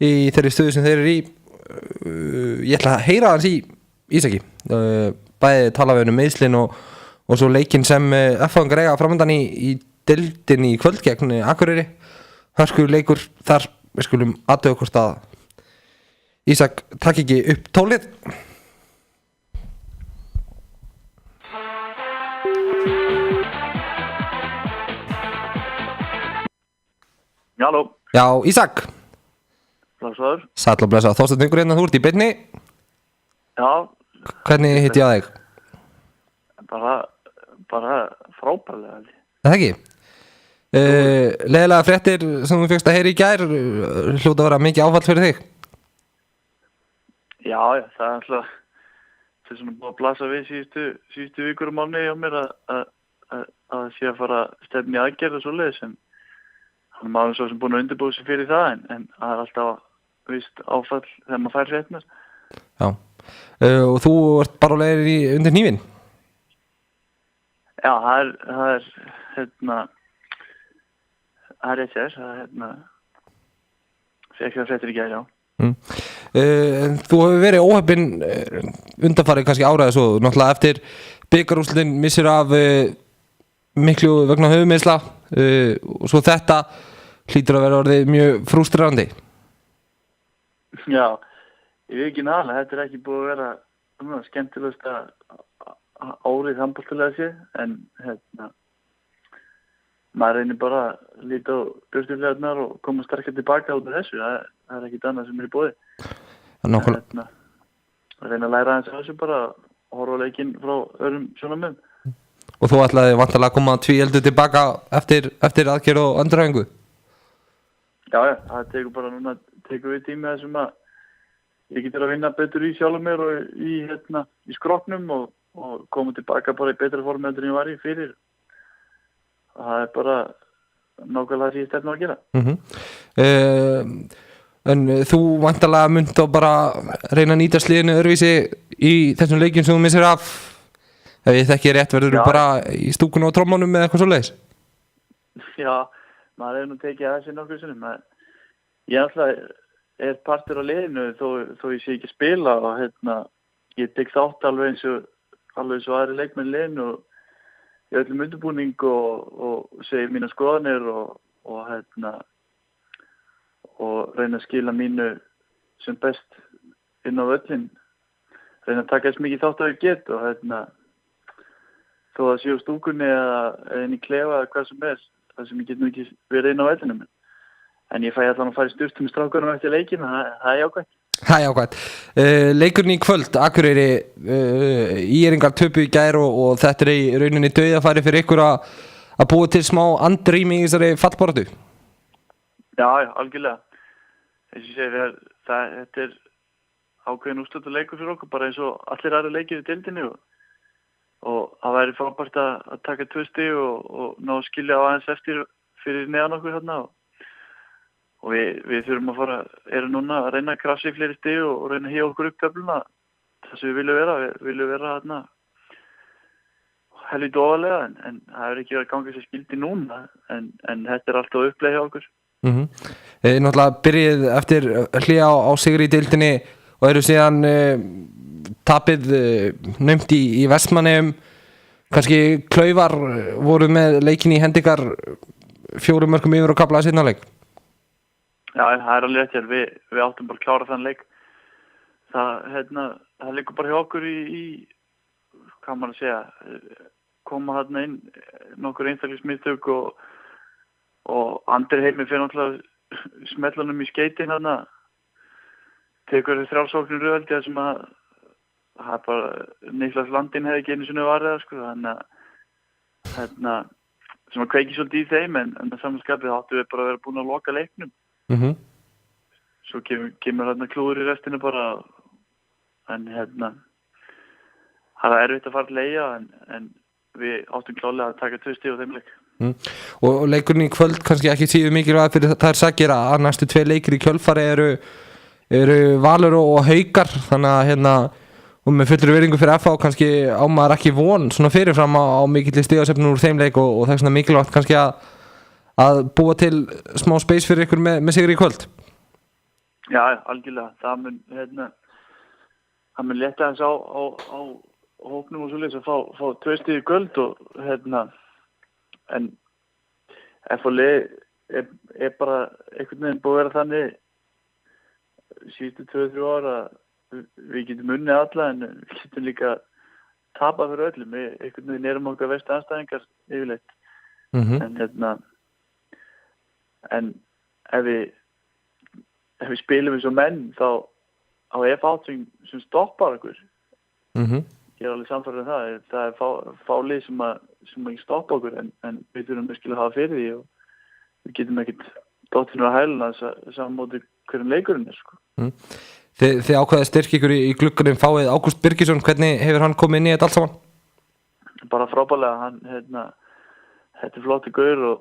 í þeirri stöðu sem þeir eru í. Ég ætla að heyra hans í Ísaki, bæði tala við um meiðslin og svo leikinn sem F-fangar eiga framöndan í deildinni í kvöld gegn Akureyri. Hörskur leikur þar, við skulum athuga hvort að Ísak takk ekki upp tólið. Halló. Já, Ísak. Blessaður. Sæll og blessaður. Þorsteinn Haukur hérna, þú ert í beinni. Já. Hvernig hitti ég að þig? Bara frábærlega. Það ekki? Leiðilega fréttir sem þú fékkst að heyra í gær, hljóta að vera mikið áfall fyrir þig? Já, það er alltaf það sem er búið að blasa við síðustu vikur og mánuði hjá mér að sé að fara stefni aðgerð og svoleiðis, en hann maður svo sem búin að undirbúið sig fyrir það, en það er alltaf víst áfall þegar maður fær fréttirnar. Já, og þú ert bara á leiðir undir hnífinn? Já, það er rétt sér, fekk það fréttir í gær, já. Þú hefur verið óheppinn undanfarið kannski áraði svo, náttúrulega eftir bikarúrslitin missir af miklu vegna höfuðmeiðsla og svo þetta hlýtur að vera orðið mjög frústrerandi. Já, ég veit ekki nálega, þetta er ekki búið að vera skemmtilegast árið handboltalega sér, en maður reynir bara að líta á björnstjórnlegarnar og koma sterkar tilbaka út af þessu, það er ekkit annað sem er í boði. Nákvæmlega. Reyna að læra aðeins af þessu bara, horfa á leikinn frá öðrum sjónarmiðum. Og þú ætlaði vantarlega að koma tvíeldur tilbaka eftir aðgerð og endurhæfingu? Já, það tekur við tími þessum að ég getur að vinna betur í sjálfum mér og í skrokknum og koma tilbaka bara í betra formi en ég var í fyrir. Það er bara nákvæmlega því ég stefna að gera. En þú vantarlega munt þá bara reyna að nýta sliðinu öðruvísi í þessum leikjum sem þú missir af. Ef ég þekki rétt, verður þú bara í stúkunni á trommunum eða eitthvað svoleiðis? Já, maður hefur nú tekið þessi nokkuð sinnum. Ég alltaf partur á liðinu þó ég sé ekki spila og ég tek þátt alveg eins og aðri leikmenn liðinu og í öllum undirbúning og segi mína skoðanir og reyna að skila mínu sem best inn á völlin. Reyna að taka þess mikið þátt að ég get og þó að sé á stúkunni eða inn í klefa eða hvað sem það sem ég get nú ekki verið inn á vellinum. En ég fæ allan að fara í sturtu með strákunum eftir leikina, það er jákvæmt. Það er jákvæmt. Leikurinn í kvöld, Akureyri, ÍR-ingar töpu í gær og þetta er í rauninni dauðafæri fyrir ykkur að búa til smá andrými í þessari fallbaráttu. Já, algjörlega. Þess að ég segi, þetta er ákveðin úrslitaleikur fyrir okkur, bara eins og allir aðra leikir í deildinni og það væri frábært að taka 2 stig og ná að skilja á aðeins eftir fyrir neðan okkur þarna og við þurfum að erum núna að reyna að krafsa í fleiri stig og reyna að híja okkur upp töfluna það sem við viljum vera þarna helviti ofalega en það er ekki verið að ganga sér skildi núna en þetta er alltaf uppleið hjá okkur. Náttúrulega byrjið eftir hlýja á sigri í deildinni og eru síðan tapið naumt í Vestmannaeyjum. Kannski Klaufar voru með leikinn í hendingar 4 mörkum yfir og kaflaði seinna leik. Já, það er alveg rétt. Við áttum bara að klára þann leik. Það liggur bara hjá okkur í hvað maður að segja, koma þarna inn nokkur einstaklingsmistök og Andri Heimi fyrir náttúrulega smellunum í skeitin þarna. Tekur 3 sóknir röðaldi það sem að það er bara Niklas Landin hefði ekki einu sinni varðið þannig að sem að kveiki svolítið í þeim en að samanskapið áttu við bara að vera búin að loka leiknum. Svo kemur klúður í restinu bara en það er erfitt að fara til leigja en við áttum klálega að taka 2 stig á þeim leik. Og leikurinn í kvöld kannski ekki síður mikilvægt fyrir þær sakir að næstu 2 leikir í kjölfari eru Valur og Haukar þannig að og með fullri virðingu fyrir FH kannski á maður ekki von svona fyrirfram á mikilli stigasöfnum úr þeim leik og það er svona mikilvægt kannski að búa til smá space fyrir ykkur með sigri í kvöld. Já, algjörlega. Það mun létta þess á hópnum og svoleiðis að fá 2 stig í kvöld og en FH er bara einhvern veginn búið að vera þannig síðustu 2-3 ára við getum unnið alla en við getum líka tapað fyrir öllum. Við einhvern veginn erum okkar verstu andstæðingar yfirleitt. En ef við spilum eins og menn þá er fáting sem stoppar okkur. Ég er alveg samfærður það er fálið sem ekki stoppa okkur en við þurfum að hafa fyrir því og við getum ekkert dóttinu að hæluna saman móti hverjum leikurinn er sko. Þið ákveðið styrkja ykkur í glugganum fáið Ágúst Birgisson, hvernig hefur hann komið inn í þetta allt saman? Bara frábærlega, hann þetta er flotti gaur og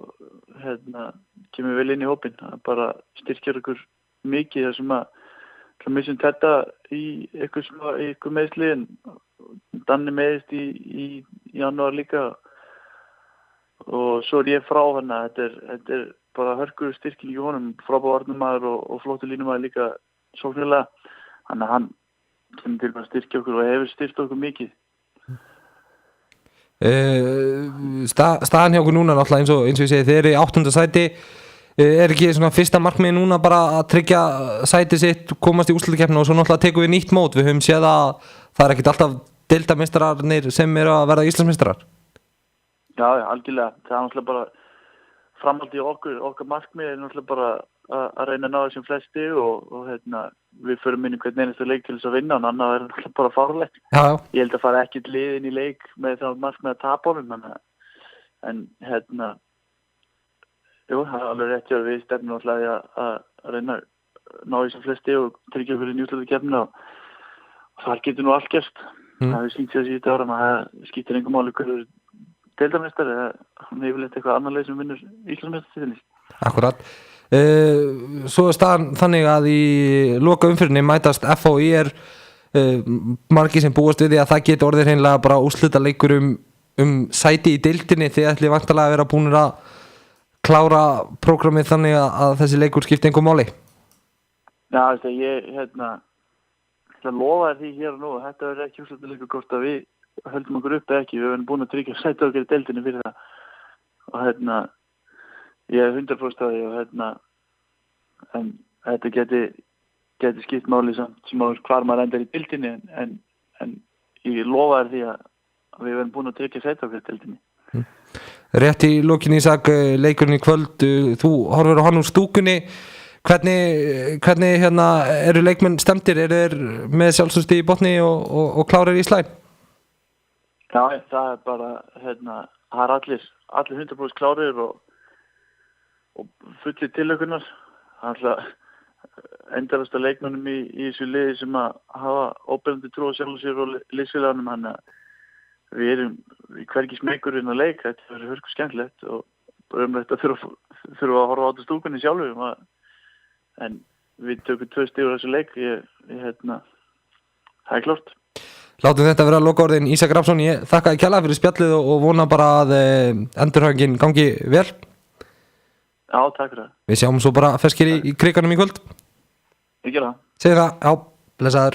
kemur vel inn í hópinn, hann bara styrkjar okkur mikið þar sem að missum þetta í ykkur meiðsli en Danni meiðist í janúar líka og svo er ég frá hann að þetta er bara hörkur styrking í honum, frábær varnarmaður og flottur línumaður líka sóknarlega, þannig að hann kemur til að styrkja okkur og hefur styrkt okkur mikið. Staðan hjá okkur núna náttúrulega eins og ég segi, þið eru í 8. sæti, er ekki svona fyrsta markmið núna bara að tryggja sæti sitt, komast í úrslitakeppni og svo náttúrulega tekum við nýtt mót, við höfum séð að það er ekkert alltaf deildarmeistararnir sem eru að verða Íslandsmeistarar. Já, algjörlega, það er náttúrulega bara framhaldið okkar markmið er náttúrulega bara að reyna að ná þessum flesti og við förum inn í hvern einasta leik til þess að vinna og annað er náttúrulega bara fárlegt. Já. Ég held að fara ekkert liðin í leik með það markmið að tapa honum en jú, það er alveg rétt að við stefnum náttúrulega að reyna að ná þessum flesti og tryggja okkur í úrslitakeppnina og þar getur nú allt gerst. Það hefur sýnt sig síðustu árum að það skiptir engu máli hverju deildarmeistari eða yfirleitt eitthvað annar leið sem vinnur Íslandsmeistaratitilinn. Akkurat. Svo er staðan þannig að í loka umferðinni mætast FH og IR margir sem búast við því að það geti orðið hreinlega bara úrslitaleikur sæti í deildinni því ætlið væntanlega að vera búnir að klára prógramið þannig að þessi leikur skipti engu máli. Já, ég ætla að lofa þér því hér og nú þetta verður ekki úrslitaleikur hvort að við höldum okkur upp eða ekki, við erum búin að tryggja sæti okkur í deildinni fyrir það og ég er 100% að því og en þetta geti skipt máli sem hvar maður endar í deildinni en ég lofa þér því að við erum búin að tryggja sæti okkur í deildinni. Rétt í lokinni Ísak, leikurinn í kvöld, þú horfir á hann úr stúkunni, hvernig eru leikmenn stemdir, eru þeir með sjálfsögsti í botni og klárir í slæn? Já, það er bara það er allir 100% klárir og fullir tilökunar. Það er alltaf endalasta leikmennum í þessu liði sem að hafa óbyrjandi trú á sjálf sér og liðsfélagunum, þannig að við erum hvergi smeykur inn á leik, þetta verður hörku skemmtilegt og bara þetta þurfa að horfa á þetta stúkunni sjálfum en við tökum 2 stig úr þessu leik, það er klart. Látum þetta vera lokaorðin. Ísak Rafnsson, ég þakka þér kærlega fyrir spjallið og vona bara að endurhæfingin gangi vel. Já, takk fyrir það. Við sjáum svo bara ferskir í kriganum í kvöld. Ég gera það. Segir það, já, blessaður.